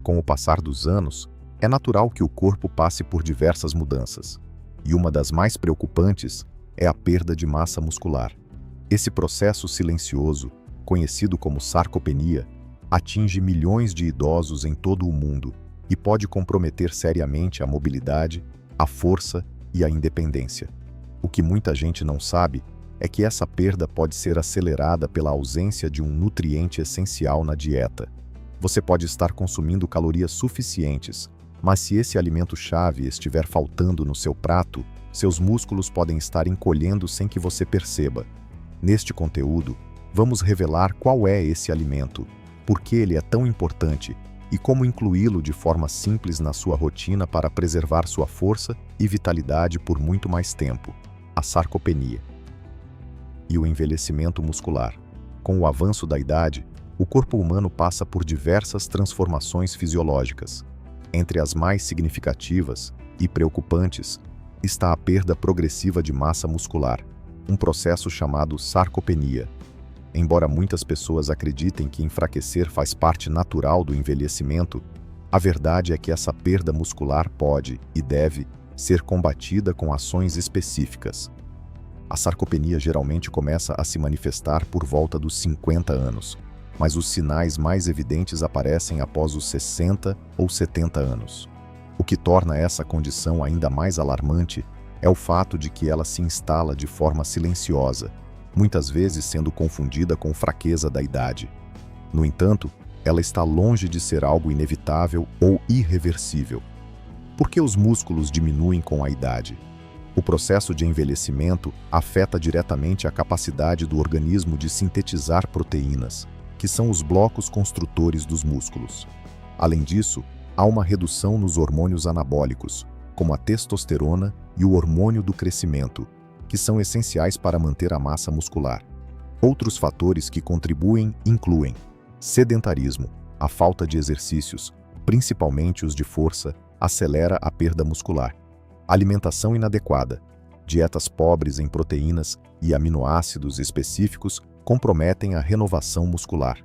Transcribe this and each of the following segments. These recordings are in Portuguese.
Com o passar dos anos, é natural que o corpo passe por diversas mudanças, e uma das mais preocupantes é a perda de massa muscular. Esse processo silencioso, conhecido como sarcopenia, atinge milhões de idosos em todo o mundo e pode comprometer seriamente a mobilidade, a força e a independência. O que muita gente não sabe é que essa perda pode ser acelerada pela ausência de um nutriente essencial na dieta. Você pode estar consumindo calorias suficientes, mas se esse alimento-chave estiver faltando no seu prato, seus músculos podem estar encolhendo sem que você perceba. Neste conteúdo, vamos revelar qual é esse alimento, por que ele é tão importante e como incluí-lo de forma simples na sua rotina para preservar sua força e vitalidade por muito mais tempo. A sarcopenia e o envelhecimento muscular. Com o avanço da idade, o corpo humano passa por diversas transformações fisiológicas. Entre as mais significativas e preocupantes está a perda progressiva de massa muscular, um processo chamado sarcopenia. Embora muitas pessoas acreditem que enfraquecer faz parte natural do envelhecimento, a verdade é que essa perda muscular pode e deve ser combatida com ações específicas. A sarcopenia geralmente começa a se manifestar por volta dos 50 anos, mas os sinais mais evidentes aparecem após os 60 ou 70 anos. O que torna essa condição ainda mais alarmante é o fato de que ela se instala de forma silenciosa, muitas vezes sendo confundida com fraqueza da idade. No entanto, ela está longe de ser algo inevitável ou irreversível. Por que os músculos diminuem com a idade? O processo de envelhecimento afeta diretamente a capacidade do organismo de sintetizar proteínas, que são os blocos construtores dos músculos. Além disso, há uma redução nos hormônios anabólicos, como a testosterona e o hormônio do crescimento, que são essenciais para manter a massa muscular. Outros fatores que contribuem incluem sedentarismo, a falta de exercícios, principalmente os de força, acelera a perda muscular. Alimentação inadequada, dietas pobres em proteínas e aminoácidos específicos comprometem a renovação muscular.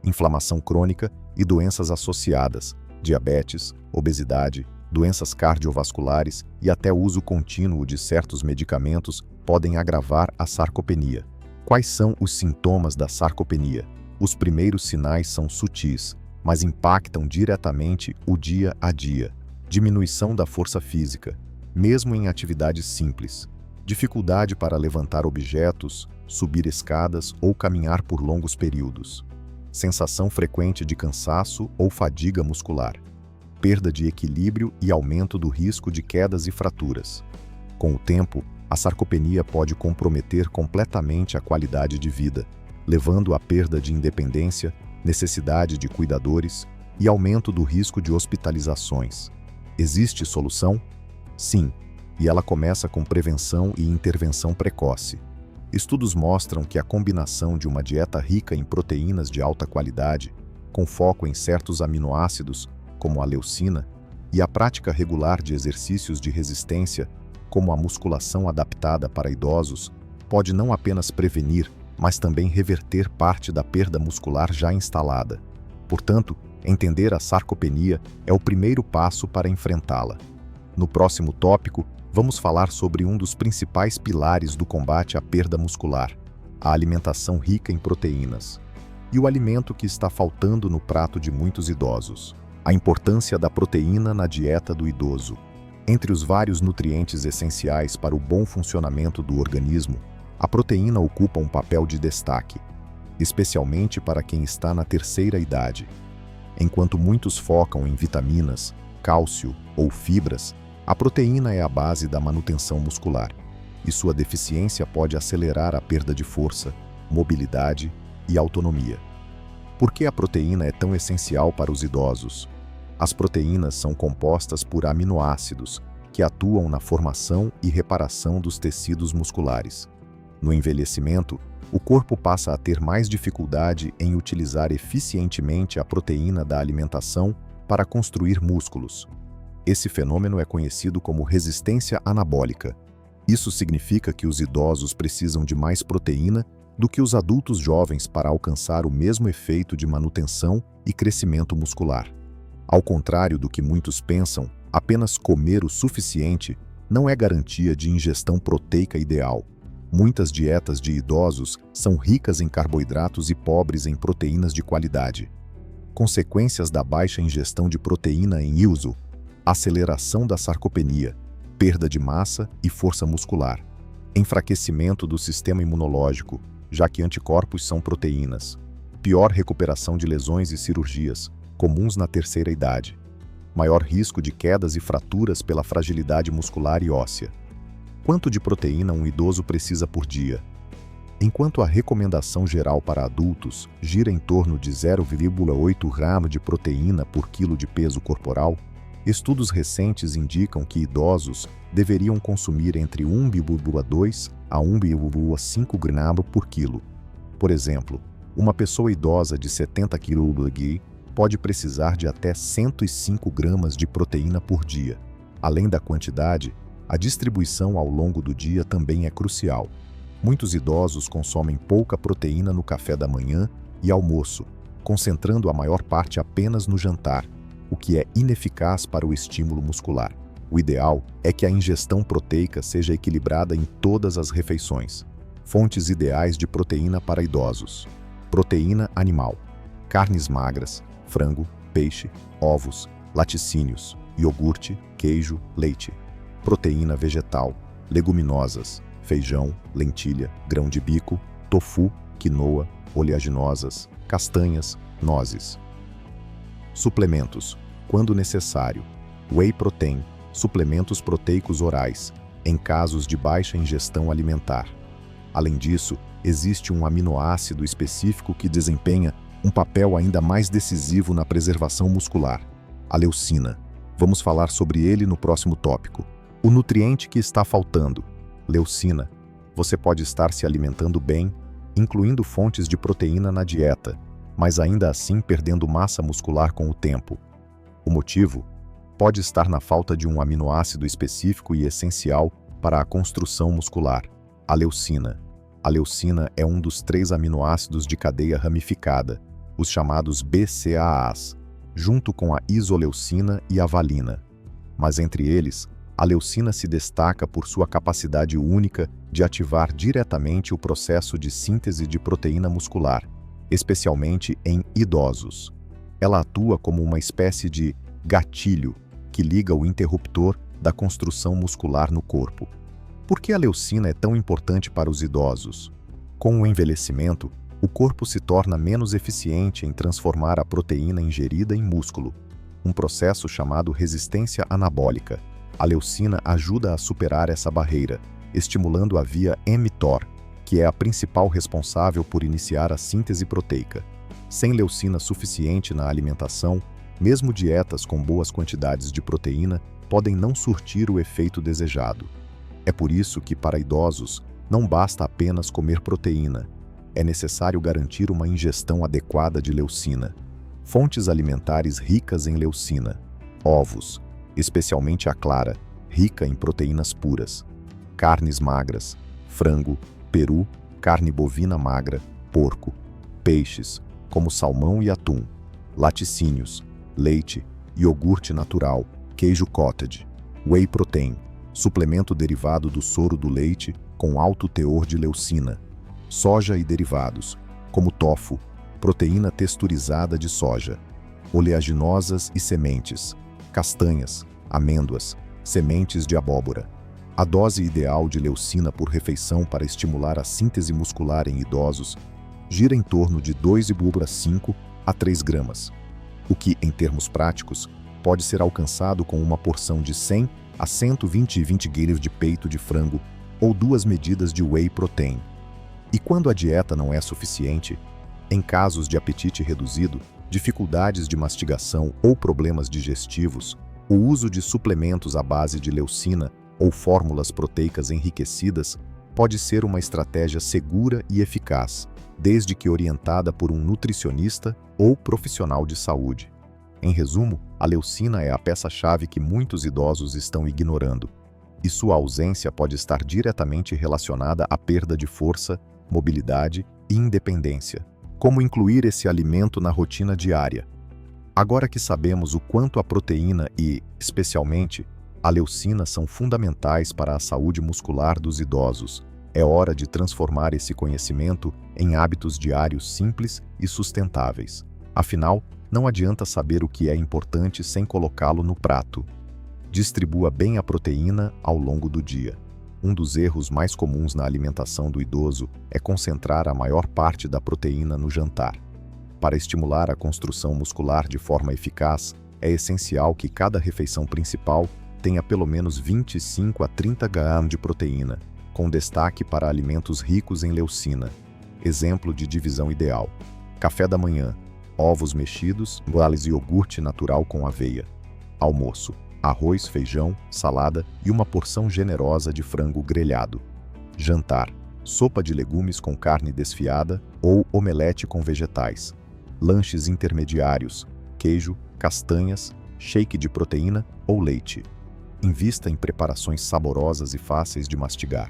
Inflamação crônica e doenças associadas, diabetes, obesidade, doenças cardiovasculares e até o uso contínuo de certos medicamentos podem agravar a sarcopenia. Quais são os sintomas da sarcopenia? Os primeiros sinais são sutis, mas impactam diretamente o dia a dia. Diminuição da força física, mesmo em atividades simples. Dificuldade para levantar objetos, subir escadas ou caminhar por longos períodos. Sensação frequente de cansaço ou fadiga muscular. Perda de equilíbrio e aumento do risco de quedas e fraturas. Com o tempo, a sarcopenia pode comprometer completamente a qualidade de vida, levando à perda de independência, necessidade de cuidadores e aumento do risco de hospitalizações. Existe solução? Sim, e ela começa com prevenção e intervenção precoce. Estudos mostram que a combinação de uma dieta rica em proteínas de alta qualidade, com foco em certos aminoácidos, como a leucina, e a prática regular de exercícios de resistência, como a musculação adaptada para idosos, pode não apenas prevenir, mas também reverter parte da perda muscular já instalada. Portanto, entender a sarcopenia é o primeiro passo para enfrentá-la. No próximo tópico, vamos falar sobre um dos principais pilares do combate à perda muscular, a alimentação rica em proteínas, e o alimento que está faltando no prato de muitos idosos, a importância da proteína na dieta do idoso. Entre os vários nutrientes essenciais para o bom funcionamento do organismo, a proteína ocupa um papel de destaque, especialmente para quem está na terceira idade. Enquanto muitos focam em vitaminas, cálcio ou fibras, a proteína é a base da manutenção muscular, e sua deficiência pode acelerar a perda de força, mobilidade e autonomia. Por que a proteína é tão essencial para os idosos? As proteínas são compostas por aminoácidos, que atuam na formação e reparação dos tecidos musculares. No envelhecimento, o corpo passa a ter mais dificuldade em utilizar eficientemente a proteína da alimentação para construir músculos. Esse fenômeno é conhecido como resistência anabólica. Isso significa que os idosos precisam de mais proteína do que os adultos jovens para alcançar o mesmo efeito de manutenção e crescimento muscular. Ao contrário do que muitos pensam, apenas comer o suficiente não é garantia de ingestão proteica ideal. Muitas dietas de idosos são ricas em carboidratos e pobres em proteínas de qualidade. Consequências da baixa ingestão de proteína em uso: aceleração da sarcopenia, perda de massa e força muscular, enfraquecimento do sistema imunológico, já que anticorpos são proteínas, pior recuperação de lesões e cirurgias, comuns na terceira idade, maior risco de quedas e fraturas pela fragilidade muscular e óssea. Quanto de proteína um idoso precisa por dia? Enquanto a recomendação geral para adultos gira em torno de 0,8 grama de proteína por quilo de peso corporal, estudos recentes indicam que idosos deveriam consumir entre 1,2 a 1,5 grama por quilo. Por exemplo, uma pessoa idosa de 70 kg pode precisar de até 105 gramas de proteína por dia. Além da quantidade, a distribuição ao longo do dia também é crucial. Muitos idosos consomem pouca proteína no café da manhã e almoço, concentrando a maior parte apenas no jantar, o que é ineficaz para o estímulo muscular. O ideal é que a ingestão proteica seja equilibrada em todas as refeições. Fontes ideais de proteína para idosos: proteína animal, carnes magras, frango, peixe, ovos, laticínios, iogurte, queijo, leite. Proteína vegetal, leguminosas, feijão, lentilha, grão de bico, tofu, quinoa, oleaginosas, castanhas, nozes. Suplementos, quando necessário: whey protein, suplementos proteicos orais, em casos de baixa ingestão alimentar. Além disso, existe um aminoácido específico que desempenha um papel ainda mais decisivo na preservação muscular: a leucina. Vamos falar sobre ele no próximo tópico. O nutriente que está faltando: leucina. Você pode estar se alimentando bem, incluindo fontes de proteína na dieta, mas ainda assim perdendo massa muscular com o tempo. O motivo pode estar na falta de um aminoácido específico e essencial para a construção muscular: a leucina. A leucina é um dos 3 aminoácidos de cadeia ramificada, os chamados BCAAs, junto com a isoleucina e a valina. Mas entre eles, a leucina se destaca por sua capacidade única de ativar diretamente o processo de síntese de proteína muscular, especialmente em idosos. Ela atua como uma espécie de gatilho que liga o interruptor da construção muscular no corpo. Por que a leucina é tão importante para os idosos? Com o envelhecimento, o corpo se torna menos eficiente em transformar a proteína ingerida em músculo, um processo chamado resistência anabólica. A leucina ajuda a superar essa barreira, estimulando a via mTOR, que é a principal responsável por iniciar a síntese proteica. Sem leucina suficiente na alimentação, mesmo dietas com boas quantidades de proteína podem não surtir o efeito desejado. É por isso que, para idosos, não basta apenas comer proteína. É necessário garantir uma ingestão adequada de leucina. Fontes alimentares ricas em leucina: ovos, especialmente a clara, rica em proteínas puras; carnes magras, frango, peru, carne bovina magra, porco; peixes, como salmão e atum; laticínios, leite, iogurte natural, queijo cottage; whey protein, suplemento derivado do soro do leite com alto teor de leucina; soja e derivados, como tofu, proteína texturizada de soja; oleaginosas e sementes, castanhas, amêndoas, sementes de abóbora. A dose ideal de leucina por refeição para estimular a síntese muscular em idosos gira em torno de 2,5 a 3 gramas, o que, em termos práticos, pode ser alcançado com uma porção de 100 a 120 gramas de peito de frango ou 2 medidas de whey protein. E quando a dieta não é suficiente, em casos de apetite reduzido, dificuldades de mastigação ou problemas digestivos, o uso de suplementos à base de leucina ou fórmulas proteicas enriquecidas pode ser uma estratégia segura e eficaz, desde que orientada por um nutricionista ou profissional de saúde. Em resumo, a leucina é a peça-chave que muitos idosos estão ignorando, e sua ausência pode estar diretamente relacionada à perda de força, mobilidade e independência. Como incluir esse alimento na rotina diária? Agora que sabemos o quanto a proteína e, especialmente, a leucina são fundamentais para a saúde muscular dos idosos, é hora de transformar esse conhecimento em hábitos diários simples e sustentáveis. Afinal, não adianta saber o que é importante sem colocá-lo no prato. Distribua bem a proteína ao longo do dia. Um dos erros mais comuns na alimentação do idoso é concentrar a maior parte da proteína no jantar. Para estimular a construção muscular de forma eficaz, é essencial que cada refeição principal tenha pelo menos 25 a 30 gramas de proteína, com destaque para alimentos ricos em leucina. Exemplo de divisão ideal: café da manhã, ovos mexidos, e iogurte natural com aveia. Almoço: arroz, feijão, salada e uma porção generosa de frango grelhado. Jantar: sopa de legumes com carne desfiada ou omelete com vegetais. Lanches intermediários: queijo, castanhas, shake de proteína ou leite. Invista em preparações saborosas e fáceis de mastigar.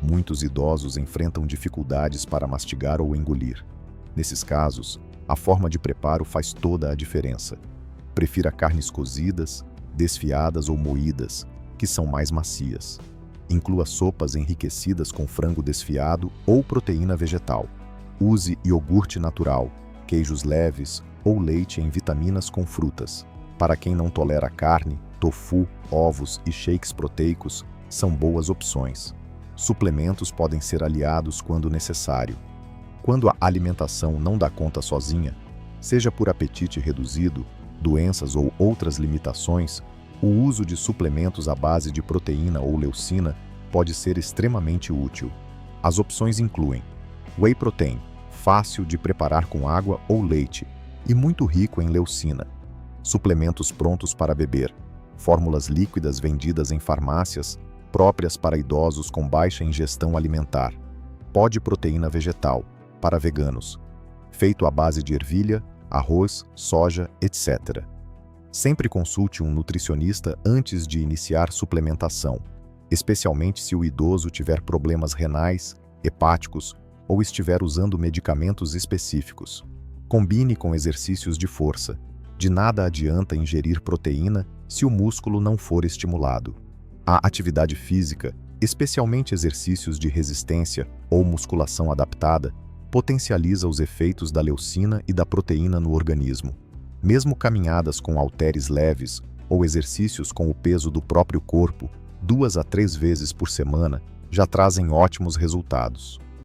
Muitos idosos enfrentam dificuldades para mastigar ou engolir. Nesses casos, a forma de preparo faz toda a diferença. Prefira carnes cozidas, desfiadas ou moídas, que são mais macias. Inclua sopas enriquecidas com frango desfiado ou proteína vegetal. Use iogurte natural, queijos leves ou leite em vitaminas com frutas. Para quem não tolera carne, tofu, ovos e shakes proteicos são boas opções. Suplementos podem ser aliados quando necessário. Quando a alimentação não dá conta sozinha, seja por apetite reduzido, doenças ou outras limitações, o uso de suplementos à base de proteína ou leucina pode ser extremamente útil. As opções incluem whey protein, fácil de preparar com água ou leite e muito rico em leucina. Suplementos prontos para beber, fórmulas líquidas vendidas em farmácias, próprias para idosos com baixa ingestão alimentar. Pó de proteína vegetal, para veganos, feito à base de ervilha, arroz, soja, etc. Sempre consulte um nutricionista antes de iniciar suplementação, especialmente se o idoso tiver problemas renais, hepáticos ou estiver usando medicamentos específicos. Combine com exercícios de força. De nada adianta ingerir proteína se o músculo não for estimulado. A atividade física, especialmente exercícios de resistência ou musculação adaptada, potencializa os efeitos da leucina e da proteína no organismo. Mesmo caminhadas com halteres leves ou exercícios com o peso do próprio corpo, 2 a 3 vezes por semana, já trazem ótimos resultados.